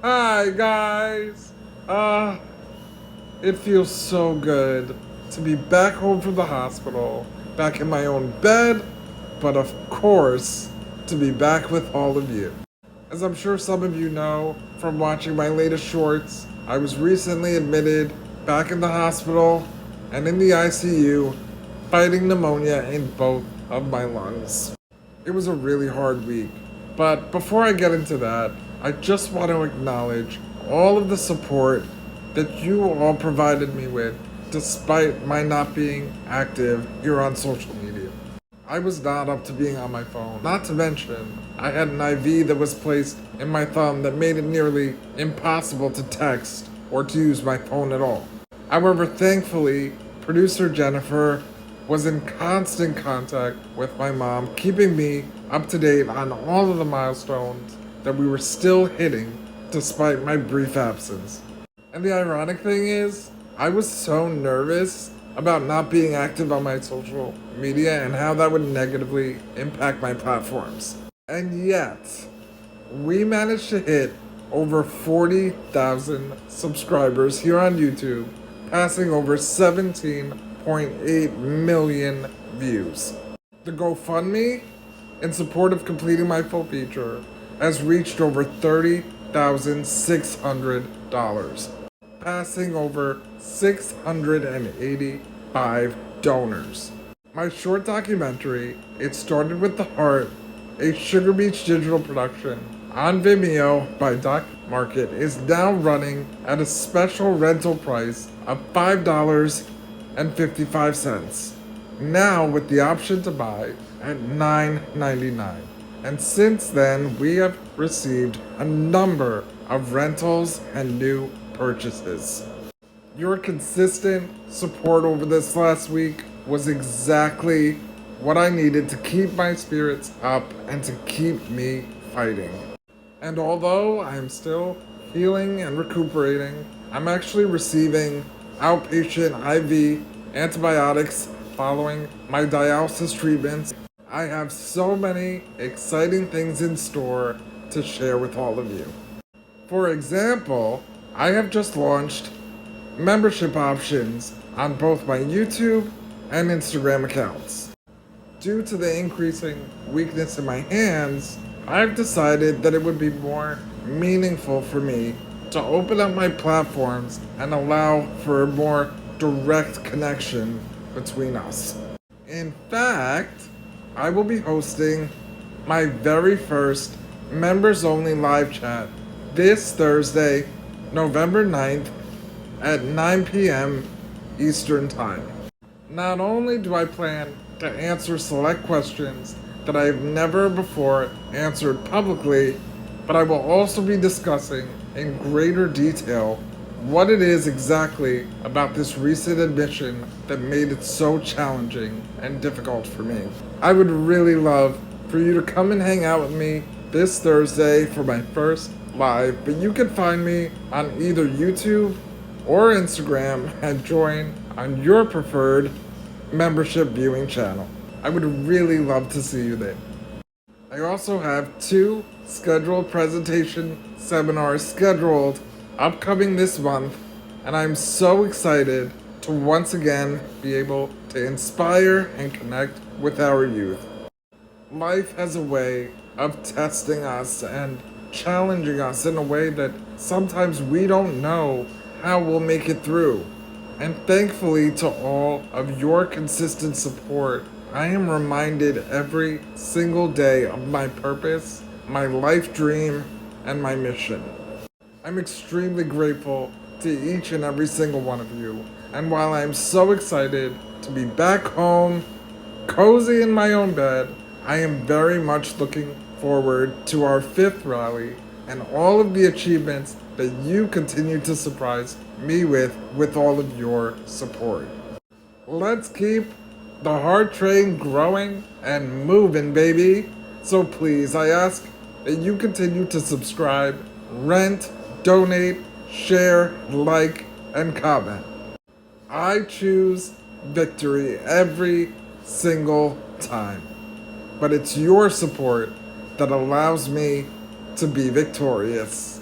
Hi, guys. Uh, it feels so good to be back home from the hospital, back in my own bed, but of course, to be back with all of you. As I'm sure some of you know from watching my latest shorts, I was recently admitted back in the hospital and in the ICU, fighting pneumonia in both of my lungs. It was a really hard week, but before I get into that, I just want to acknowledge all of the support that you all provided me with despite my not being active here on social media. I was not up to being on my phone. Not to mention, I had an IV that was placed in my thumb that made it nearly impossible to text or to use my phone at all. However, thankfully, producer Jennifer was in constant contact with my mom, keeping me up to date on all of the milestones that we were still hitting despite my brief absence. And the ironic thing is, I was so nervous about not being active on my social media and how that would negatively impact my platforms. And yet, we managed to hit over 40,000 subscribers here on YouTube, passing over 17.8 million views. The GoFundMe, in support of completing my full feature, has reached over $30,600, passing over 685 donors. My short documentary, It Started with the Heart, a Sugar Beach digital production on Vimeo by Doc Market, is now running at a special rental price of $5.55, now with the option to buy at $9.99. And since then, we have received a number of rentals and new purchases. Your consistent support over this last week was exactly what I needed to keep my spirits up and to keep me fighting. And although I'm still healing and recuperating, I'm actually receiving outpatient IV antibiotics following my dialysis treatments. I have so many exciting things in store to share with all of you. For example, I have just launched membership options on both my YouTube and Instagram accounts. Due to the increasing weakness in my hands, I've decided that it would be more meaningful for me to open up my platforms and allow for a more direct connection between us. In fact, I will be hosting my very first members only live chat this Thursday, November 9th at 9 p.m. Eastern Time. Not only do I plan to answer select questions that I have never before answered publicly, but I will also be discussing in greater detail what it is exactly about this recent admission that made it so challenging and difficult for me. I would really love for you to come and hang out with me this Thursday for my first live, but you can find me on either YouTube or Instagram and join on your preferred membership viewing channel. I would really love to see you there. I also have 2 scheduled presentation seminars scheduled upcoming this month, and I'm so excited to once again be able to inspire and connect with our youth. Life has a way of testing us and challenging us in a way that sometimes we don't know how we'll make it through. And thankfully to all of your consistent support, I am reminded every single day of my purpose, my life dream, and my mission. I'm extremely grateful to each and every single one of you. And while I'm so excited to be back home, cozy in my own bed, I am very much looking forward to our 5th rally and all of the achievements that you continue to surprise me with all of your support. Let's keep the heart train growing and moving, baby. So please, I ask that you continue to subscribe, rent, donate, share, like, and comment. I choose victory every single time, but it's your support that allows me to be victorious.